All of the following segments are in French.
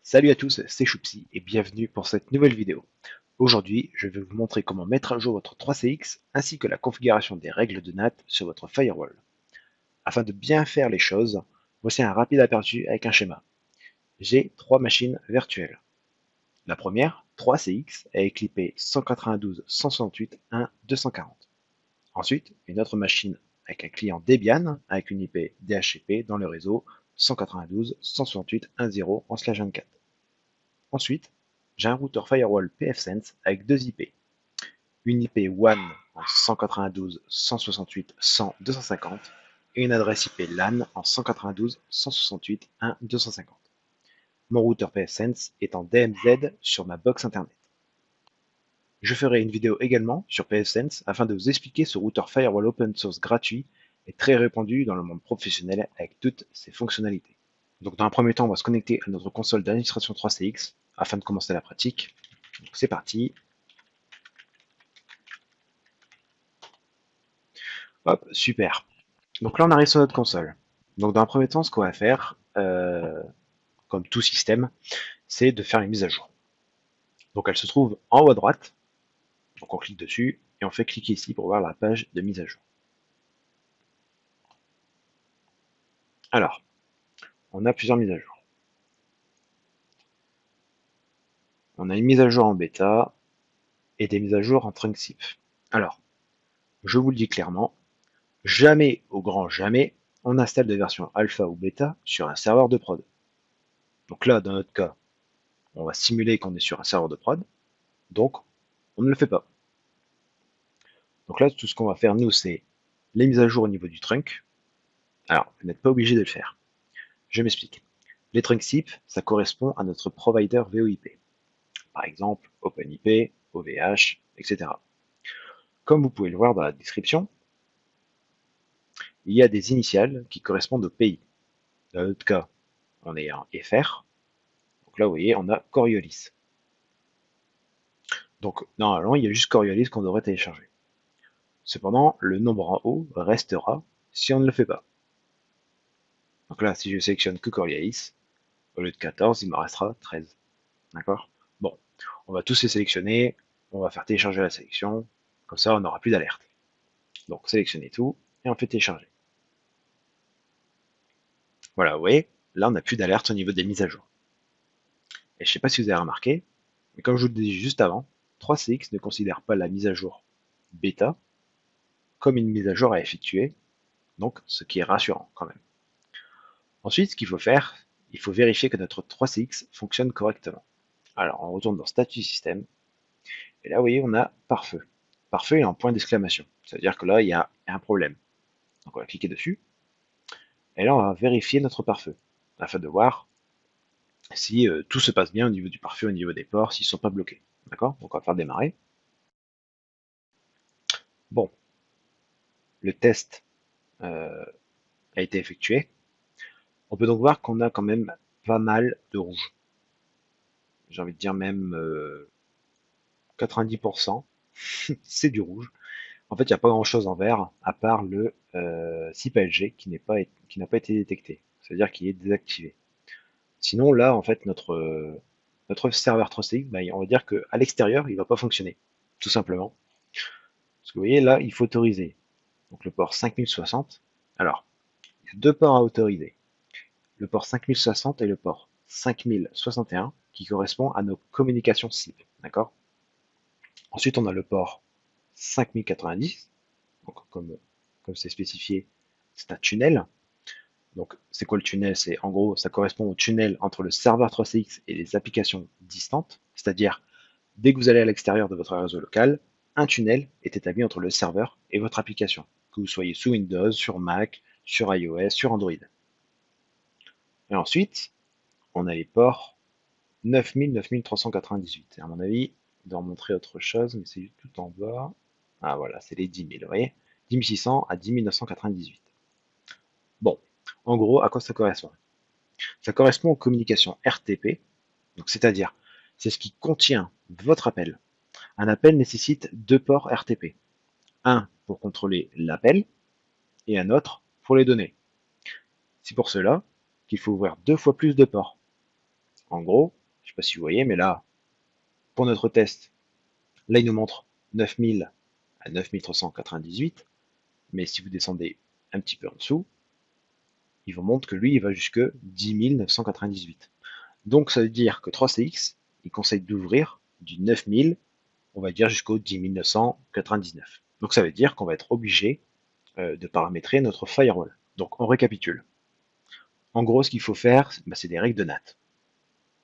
Salut à tous, c'est Choupsi et bienvenue pour cette nouvelle vidéo. Aujourd'hui, je vais vous montrer comment mettre à jour votre 3CX ainsi que la configuration des règles de NAT sur votre firewall. Afin de bien faire les choses, voici un rapide aperçu avec un schéma. J'ai trois machines virtuelles. La première, 3CX, est équipée 192.168.1.240. Ensuite, une autre machine avec un client Debian avec une IP DHCP dans le réseau 192.168.1.0/24. Ensuite, j'ai un routeur firewall pfSense avec deux IP. Une IP WAN en 192.168.100.250 et une adresse IP LAN en 192.168.1.250. Mon routeur pfSense est en DMZ sur ma box internet. Je ferai une vidéo également sur pfSense afin de vous expliquer ce routeur firewall open source gratuit et très répandu dans le monde professionnel avec toutes ses fonctionnalités. Donc dans un premier temps, on va se connecter à notre console d'administration 3CX afin de commencer la pratique. Donc c'est parti. Hop, super. Donc là, on arrive sur notre console. Donc dans un premier temps, ce qu'on va faire, comme tout système, c'est de faire une mise à jour. Donc elle se trouve en haut à droite. Donc on clique dessus et on fait cliquer ici pour voir la page de mise à jour. Alors, on a plusieurs mises à jour. On a une mise à jour en bêta et des mises à jour en trunk zip. Alors, je vous le dis clairement, jamais, au grand jamais, on installe des versions alpha ou bêta sur un serveur de prod. Donc là, dans notre cas, on va simuler qu'on est sur un serveur de prod, donc on ne le fait pas. Donc là, tout ce qu'on va faire, nous, c'est les mises à jour au niveau du trunk. Alors, vous n'êtes pas obligé de le faire. Je m'explique. Les trunk zip, ça correspond à notre provider VoIP. Par exemple, OpenIP, OVH, etc. Comme vous pouvez le voir dans la description, il y a des initiales qui correspondent au pays. Dans notre cas, on est en FR. Donc là, vous voyez, on a Coriolis. Donc, normalement, il y a juste Coriolis qu'on devrait télécharger. Cependant, le nombre en haut restera si on ne le fait pas. Donc là, si je sélectionne que Coriolis, au lieu de 14, il me restera 13. D'accord? Bon, on va tous les sélectionner, on va faire télécharger la sélection, comme ça on n'aura plus d'alerte. Donc sélectionnez tout, et on fait télécharger. Voilà, vous voyez, là on n'a plus d'alerte au niveau des mises à jour. Et je ne sais pas si vous avez remarqué, mais comme je vous le disais juste avant, 3CX ne considère pas la mise à jour bêta comme une mise à jour à effectuer, donc ce qui est rassurant quand même. Ensuite, ce qu'il faut faire, il faut vérifier que notre 3CX fonctionne correctement. Alors on retourne dans Statut Système, et là vous voyez on a Pare-feu. Pare-feu est en point d'exclamation, c'est-à-dire que là il y a un problème. Donc on va cliquer dessus, et là on va vérifier notre pare-feu, afin de voir si tout se passe bien au niveau du pare-feu, au niveau des ports, s'ils ne sont pas bloqués. D'accord? Donc on va faire démarrer. Bon, le test a été effectué. On peut donc voir qu'on a quand même pas mal de rouge. J'ai envie de dire même 90%, c'est du rouge. En fait, il n'y a pas grand-chose en vert, à part le SIP LG qui n'a pas été détecté. C'est-à-dire qu'il est désactivé. Sinon, là, en fait, notre serveur 3CX, bah, on va dire qu'à l'extérieur, il ne va pas fonctionner. Tout simplement. Parce que vous voyez, là, il faut autoriser. Donc le port 5060. Alors, il y a deux ports à autoriser. Le port 5060 et le port 5061 qui correspond à nos communications SIP. D'accord? Ensuite, on a le port 5090. Donc, comme c'est spécifié, c'est un tunnel. Donc, c'est quoi le tunnel? C'est en gros, ça correspond au tunnel entre le serveur 3CX et les applications distantes. C'est-à-dire, dès que vous allez à l'extérieur de votre réseau local, un tunnel est établi entre le serveur et votre application, que vous soyez sous Windows, sur Mac, sur iOS, sur Android. Et ensuite, on a les ports 9000, 9398. Et à mon avis, il doit montrer autre chose, mais c'est tout en bas. Ah voilà, c'est les 10 000, vous voyez? 10 600 à 10 998. Bon, en gros, à quoi ça correspond? Ça correspond aux communications RTP, donc c'est-à-dire, c'est ce qui contient votre appel. Un appel nécessite deux ports RTP. Un pour contrôler l'appel et un autre pour les données. C'est pour cela qu'il faut ouvrir deux fois plus de ports. En gros, je ne sais pas si vous voyez, mais là, pour notre test, là, il nous montre 9000 à 9398, mais si vous descendez un petit peu en dessous, il vous montre que lui, il va jusque 10 998. Donc, ça veut dire que 3CX, il conseille d'ouvrir du 9000, on va dire, jusqu'au 10 999. Donc, ça veut dire qu'on va être obligé de paramétrer notre firewall. Donc, on récapitule. En gros, ce qu'il faut faire, bah, c'est des règles de NAT.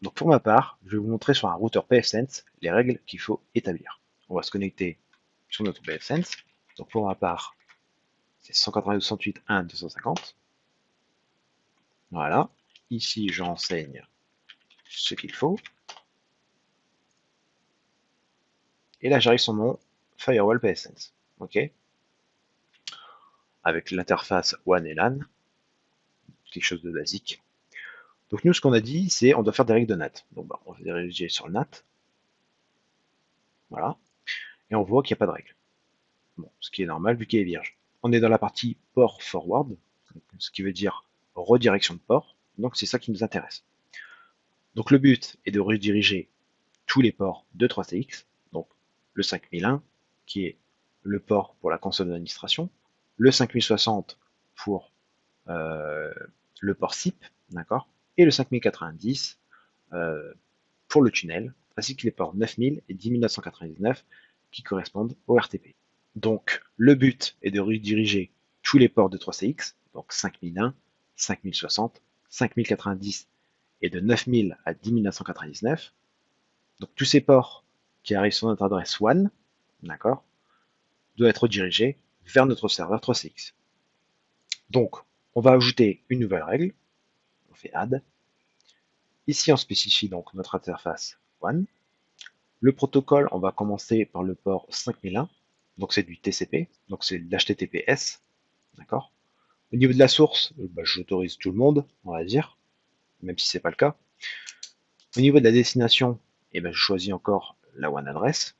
Donc, pour ma part, je vais vous montrer sur un routeur pfSense les règles qu'il faut établir. On va se connecter sur notre pfSense. Donc, pour ma part, c'est 192.168.1.250. Voilà. Ici, je renseigne ce qu'il faut. Et là, j'arrive sur mon firewall pfSense. OK. Avec l'interface WAN et LAN. Quelque chose de basique. Donc, nous, ce qu'on a dit, c'est on doit faire des règles de NAT. Donc, bah, on va diriger sur le NAT. Voilà. Et on voit qu'il n'y a pas de règle. Bon, ce qui est normal vu qu'il est vierge. On est dans la partie port forward, ce qui veut dire redirection de port. Donc c'est ça qui nous intéresse. Donc le but est de rediriger tous les ports de 3CX, donc le 5001 qui est le port pour la console d'administration, le 5060 pour le port SIP, d'accord, et le 5090 pour le tunnel, ainsi que les ports 9000 et 10999 qui correspondent au RTP. Donc, le but est de rediriger tous les ports de 3CX, donc 5001, 5060, 5090 et de 9000 à 10999. Donc, tous ces ports qui arrivent sur notre adresse WAN, d'accord, doivent être redirigés vers notre serveur 3CX. Donc, on va ajouter une nouvelle règle. On fait add. Ici, on spécifie donc notre interface WAN. Le protocole, on va commencer par le port 5001. Donc, c'est du TCP, donc c'est de l'HTTPS, d'accord. Au niveau de la source, bah, j'autorise tout le monde, on va dire, même si c'est pas le cas. Au niveau de la destination, eh ben, je choisis encore la WAN adresse.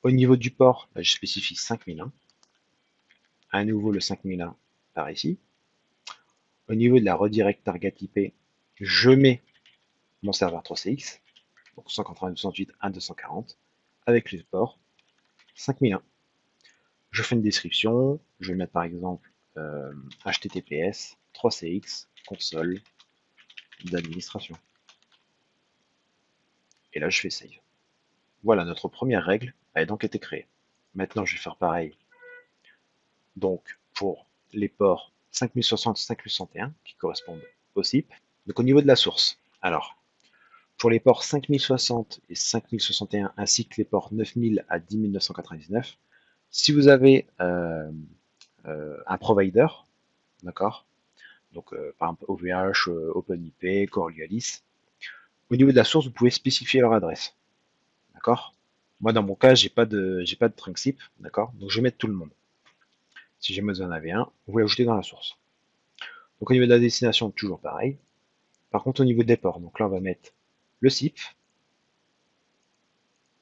Au niveau du port, bah, je spécifie 5001. À nouveau le 5001 par ici. Au niveau de la redirect target IP, je mets mon serveur 3CX, donc 192.168.1.240, avec le port 5001. Je fais une description, je vais mettre par exemple HTTPS 3CX console d'administration. Et là, je fais save. Voilà, notre première règle a donc été créée. Maintenant, je vais faire pareil. Donc, pour les ports 5060 et 5061 qui correspondent au SIP. Donc, au niveau de la source. Alors, pour les ports 5060 et 5061 ainsi que les ports 9000 à 10999, si vous avez un provider, d'accord, donc par exemple OVH, OpenIP, Coriolis, au niveau de la source, vous pouvez spécifier leur adresse. D'accord. Moi, dans mon cas, j'ai pas de trunk-SIP, d'accord. Donc, je vais mettre tout le monde. Si jamais vous en avez un, vous l'ajoutez dans la source. Donc, au niveau de la destination, toujours pareil. Par contre, au niveau des ports, donc là, on va mettre le SIP.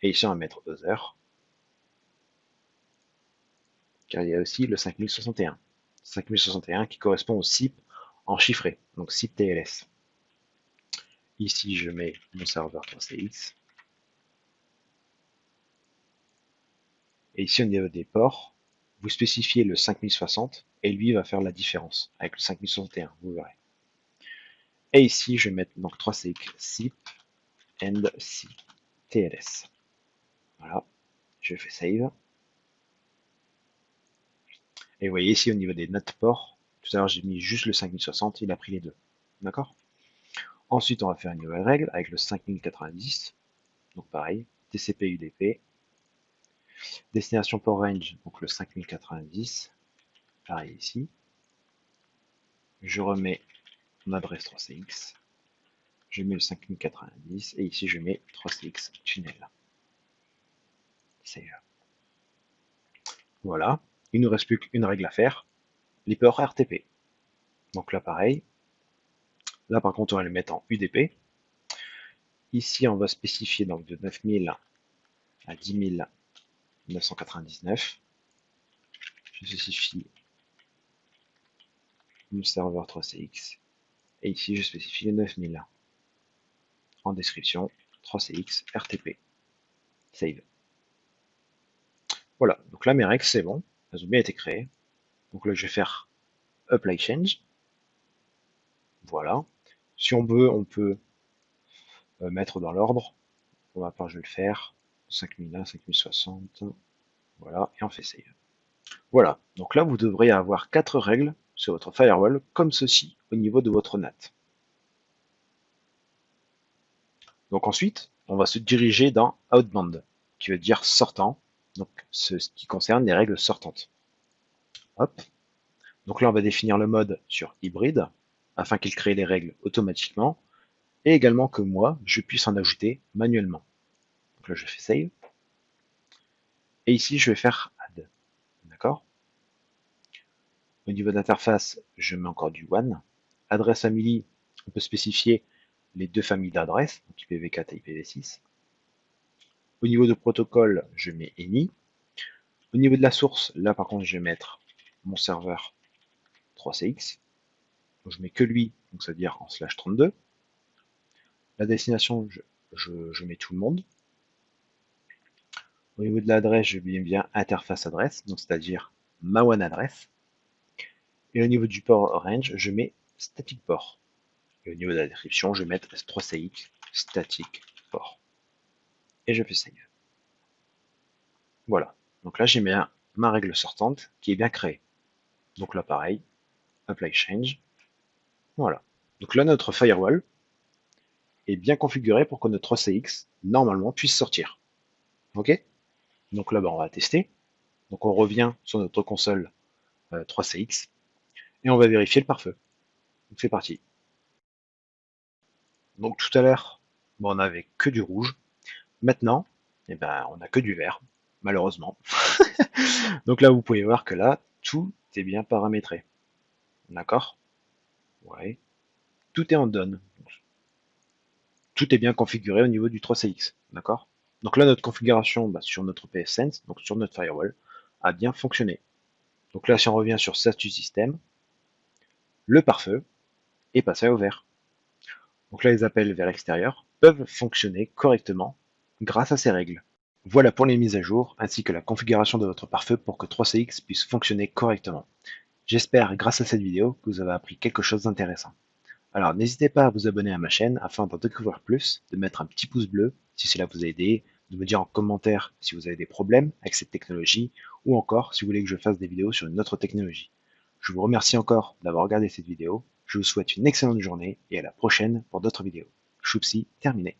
Et ici, on va mettre Other. Car il y a aussi le 5061. 5061 qui correspond au SIP en chiffré, donc SIP TLS. Ici, je mets mon serveur 3CX. Et ici, au niveau des ports, vous spécifiez le 5060 et lui va faire la différence avec le 5061, vous verrez. Et ici, je vais mettre donc 3CX SIP and TLS. Voilà, je fais save. Et vous voyez ici au niveau des notes ports, tout à l'heure j'ai mis juste le 5060, il a pris les deux. D'accord. Ensuite, on va faire une nouvelle règle avec le 5090. Donc pareil, TCP UDP. Destination port range, donc le 5090. Pareil ici. Je remets mon adresse 3CX. Je mets le 5090 et ici je mets 3CX tunnel. Save. Voilà. Il nous reste plus qu'une règle à faire. Les ports RTP. Donc là pareil. Là par contre on va le mettre en UDP. Ici on va spécifier donc de 9000 à 10 999. Je spécifie mon serveur 3CX. Et ici je spécifie le 9000. en description 3CX RTP. Save. Voilà, donc là mes règles c'est bon, elles ont bien été créées. Donc là je vais faire Apply Change. Voilà. Si on veut, on peut mettre dans l'ordre. Pour ma part je vais le faire. 5001, 5060. Voilà, et on fait Save. Voilà, donc là vous devrez avoir 4 règles sur votre firewall comme ceci au niveau de votre NAT. Donc ensuite, on va se diriger dans Outbound, qui veut dire sortant, donc ce qui concerne les règles sortantes. Hop. Donc là, on va définir le mode sur hybride, afin qu'il crée les règles automatiquement, et également que moi, je puisse en ajouter manuellement. Donc là, je fais Save. Et ici, je vais faire Add. D'accord? Au niveau d'interface, je mets encore du WAN. Adresse family, on peut spécifier les deux familles d'adresses, donc IPv4 et IPv6. Au niveau de protocole, je mets ENI. Au niveau de la source, là par contre, je vais mettre mon serveur 3CX. Donc, je mets que lui, donc ça veut dire en /32. La destination, je mets tout le monde. Au niveau de l'adresse, je mets bien interface adresse, donc c'est-à-dire ma WAN adresse. Et au niveau du port range, je mets static port. Et au niveau de la description, je vais mettre 3CX static port. Et je fais save. Voilà. Donc là, j'ai bien ma règle sortante qui est bien créée. Donc là, pareil, apply change. Voilà. Donc là, notre firewall est bien configuré pour que notre 3CX, normalement, puisse sortir. OK? Donc là, on va tester. Donc on revient sur notre console 3CX et on va vérifier le pare-feu. Donc c'est parti. Donc tout à l'heure, on n'avait que du rouge. Maintenant, on n'a que du vert, malheureusement. Donc là, vous pouvez voir que là, tout est bien paramétré. D'accord? Ouais. Tout est en done. Tout est bien configuré au niveau du 3CX. D'accord? Donc là, notre configuration sur notre PFSense, donc sur notre firewall, a bien fonctionné. Donc là, si on revient sur statut système, le pare-feu est passé au vert. Donc là, les appels vers l'extérieur peuvent fonctionner correctement grâce à ces règles. Voilà pour les mises à jour, ainsi que la configuration de votre pare-feu pour que 3CX puisse fonctionner correctement. J'espère, grâce à cette vidéo, que vous avez appris quelque chose d'intéressant. Alors n'hésitez pas à vous abonner à ma chaîne afin d'en découvrir plus, de mettre un petit pouce bleu si cela vous a aidé, de me dire en commentaire si vous avez des problèmes avec cette technologie, ou encore si vous voulez que je fasse des vidéos sur une autre technologie. Je vous remercie encore d'avoir regardé cette vidéo, je vous souhaite une excellente journée et à la prochaine pour d'autres vidéos. Choupsi, terminé.